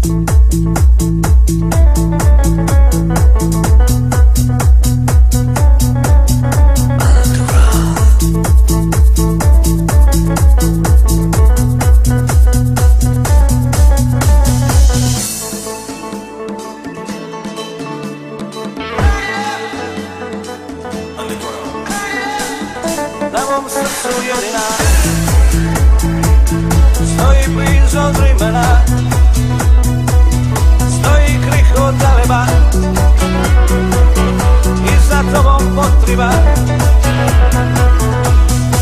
Na mom srcu jedina stoji blizu od vremena, stoji krih od galeba i za tobom potriba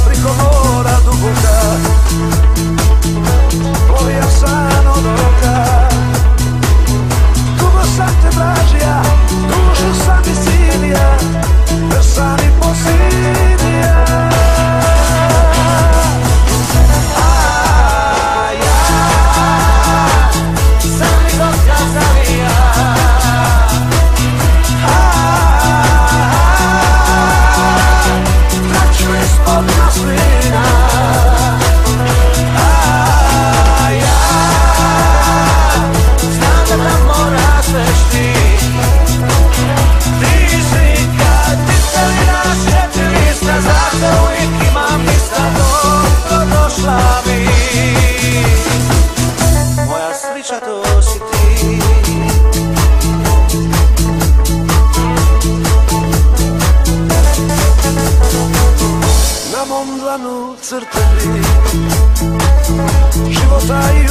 priko mora duboka plovija san od oka. Dugo sam te tražija, dužu sam i silija, jer sam i posilija. Moja sreća to si ti. Na mom dlanu crtevi života i